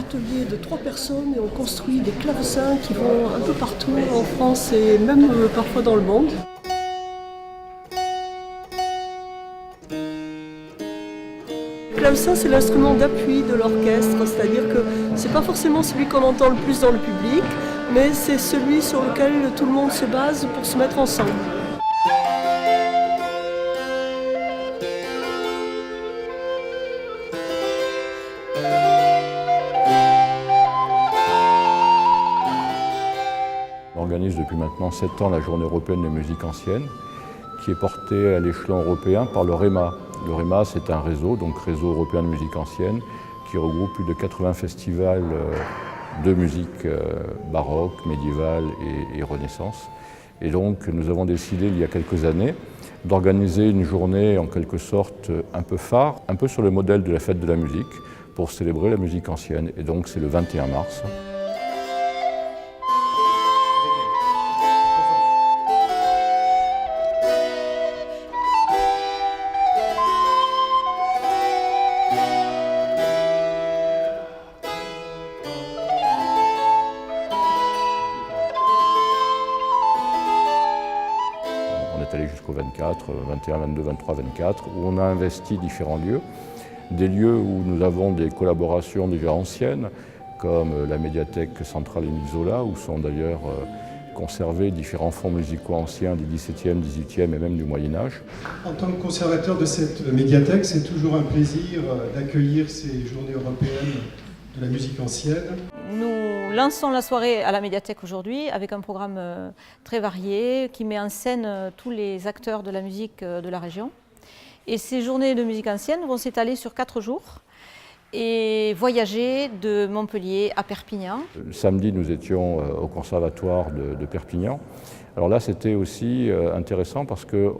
atelier de 3 personnes et on construit des clavecins qui vont un peu partout en France et même parfois dans le monde. Le clavecin, c'est l'instrument d'appui de l'orchestre, c'est-à-dire que c'est pas forcément celui qu'on entend le plus dans le public, mais c'est celui sur lequel tout le monde se base pour se mettre ensemble. On organise depuis maintenant 7 ans la Journée européenne de musique ancienne, qui est portée à l'échelon européen par le REMA. Le REMA, c'est un réseau, donc Réseau européen de musique ancienne, qui regroupe plus de 80 festivals de musique baroque, médiévale et Renaissance. Et donc nous avons décidé il y a quelques années d'organiser une journée en quelque sorte un peu phare, un peu sur le modèle de la fête de la musique, pour célébrer la musique ancienne. Et donc c'est le 21 mars. On est allé jusqu'au 24, 21, 22, 23, 24, où on a investi différents lieux. Des lieux où nous avons des collaborations déjà anciennes, comme la médiathèque centrale Émile Zola, où sont d'ailleurs conservés différents fonds musicaux anciens du XVIIe, XVIIIe et même du Moyen-Âge. En tant que conservateur de cette médiathèque, c'est toujours un plaisir d'accueillir ces journées européennes de la musique ancienne. Nous lançons la soirée à la médiathèque aujourd'hui avec un programme très varié qui met en scène tous les acteurs de la musique de la région. Et ces journées de musique ancienne vont s'étaler sur 4 jours et voyager de Montpellier à Perpignan. Le samedi, nous étions au conservatoire de Perpignan. Alors là, c'était aussi intéressant parce que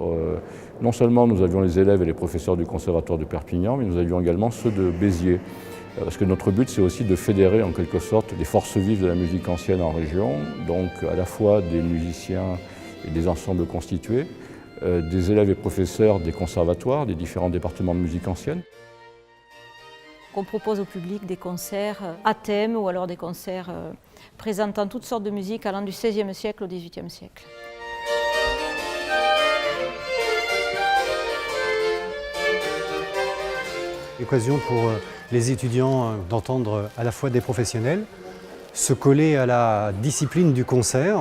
non seulement nous avions les élèves et les professeurs du conservatoire de Perpignan, mais nous avions également ceux de Béziers. Parce que notre but, c'est aussi de fédérer en quelque sorte les forces vives de la musique ancienne en région, donc à la fois des musiciens et des ensembles constitués, des élèves et professeurs des conservatoires, des différents départements de musique ancienne. On propose au public des concerts à thème ou alors des concerts présentant toutes sortes de musiques allant du XVIe siècle au XVIIIe siècle. L'occasion pour les étudiants d'entendre à la fois des professionnels se coller à la discipline du concert.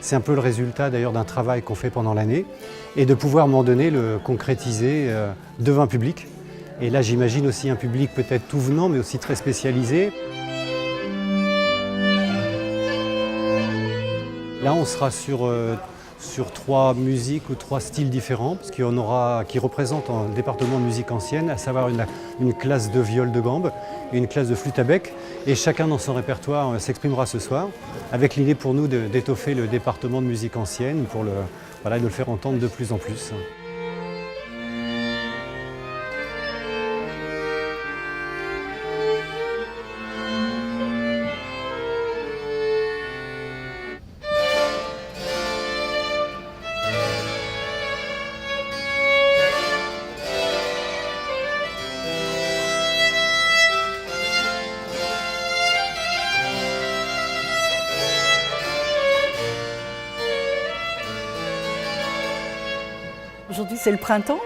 C'est un peu le résultat d'ailleurs d'un travail qu'on fait pendant l'année et de pouvoir à un moment donné le concrétiser devant un public. Et là j'imagine aussi un public peut-être tout venant mais aussi très spécialisé. Là on sera sur 3 musiques ou 3 styles différents, parce qu'il y en aura qui représentent un département de musique ancienne, à savoir une classe de viol de gambe et une classe de flûte à bec. Et chacun dans son répertoire s'exprimera ce soir, avec l'idée pour nous d'étoffer le département de musique ancienne, pour de le faire entendre de plus en plus. Aujourd'hui, c'est le printemps,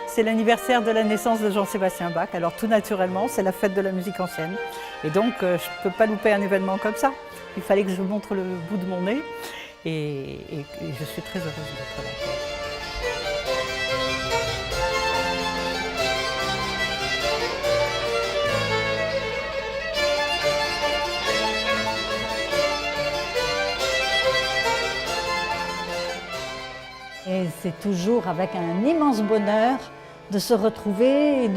c'est l'anniversaire de la naissance de Jean-Sébastien Bach. Alors tout naturellement, c'est la fête de la musique ancienne. Et donc, je ne peux pas louper un événement comme ça. Il fallait que je montre le bout de mon nez et je suis très heureuse d'être là. Et c'est toujours avec un immense bonheur de se retrouver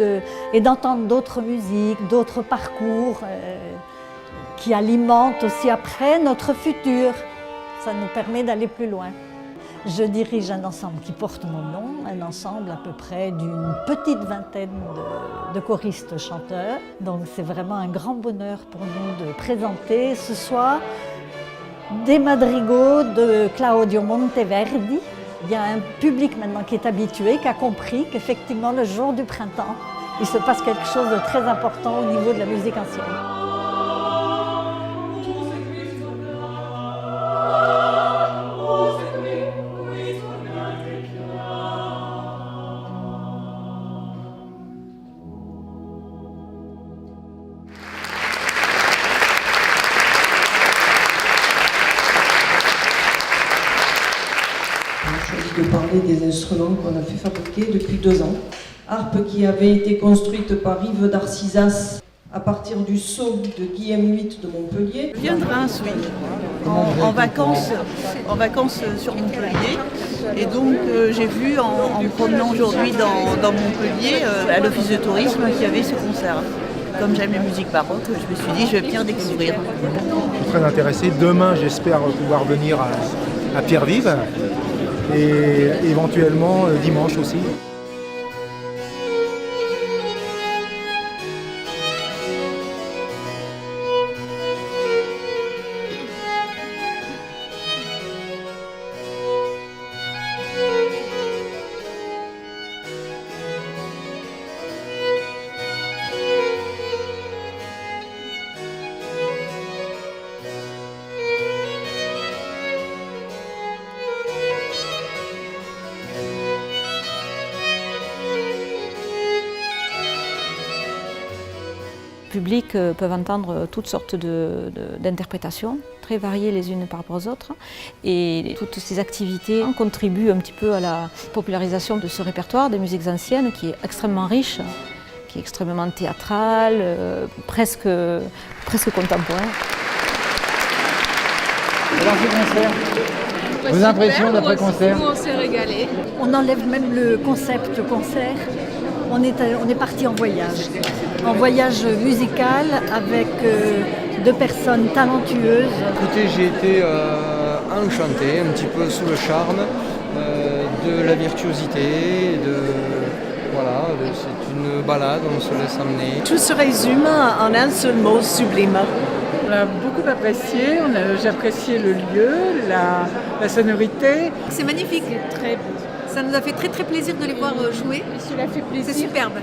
et d'entendre d'autres musiques, d'autres parcours qui alimentent aussi après notre futur. Ça nous permet d'aller plus loin. Je dirige un ensemble qui porte mon nom, un ensemble à peu près d'une petite vingtaine de choristes chanteurs. Donc c'est vraiment un grand bonheur pour nous de présenter ce soir des madrigaux de Claudio Monteverdi. Il y a un public maintenant qui est habitué, qui a compris qu'effectivement le jour du printemps, il se passe quelque chose de très important au niveau de la musique ancienne. parler des instruments qu'on a fait fabriquer depuis 2 ans. Harpe qui avait été construite par Yves d'Arcisas à partir du sceau de Guillaume VIII de Montpellier. Je viens de Reims, oui, en vacances sur Montpellier. Et donc j'ai vu en me promenant aujourd'hui dans Montpellier, à l'office de tourisme, qu'il y avait ce concert. Comme j'aime la musique baroque, je me suis dit je vais venir découvrir. Je suis très intéressé. Demain, j'espère pouvoir venir à Pierre-Vive et éventuellement dimanche aussi. Les publics peuvent entendre toutes sortes d'interprétations, très variées les unes par rapport aux autres. Et toutes ces activités contribuent un petit peu à la popularisation de ce répertoire des musiques anciennes qui est extrêmement riche, qui est extrêmement théâtral, presque contemporain. Alors ce concert, vos impressions d'après-concert? Nous on s'est régalé. On enlève même le concept concert. On est parti en voyage musical avec 2 personnes talentueuses. Écoutez, j'ai été enchanté, un petit peu sous le charme de la virtuosité, voilà, c'est une balade, on se laisse emmener. Tout se résume en un seul mot, sublime. On a beaucoup apprécié, j'ai apprécié le lieu, la sonorité. C'est magnifique. Très beau. Ça nous a fait très plaisir de les voir jouer. Cela fait plaisir. C'est superbe.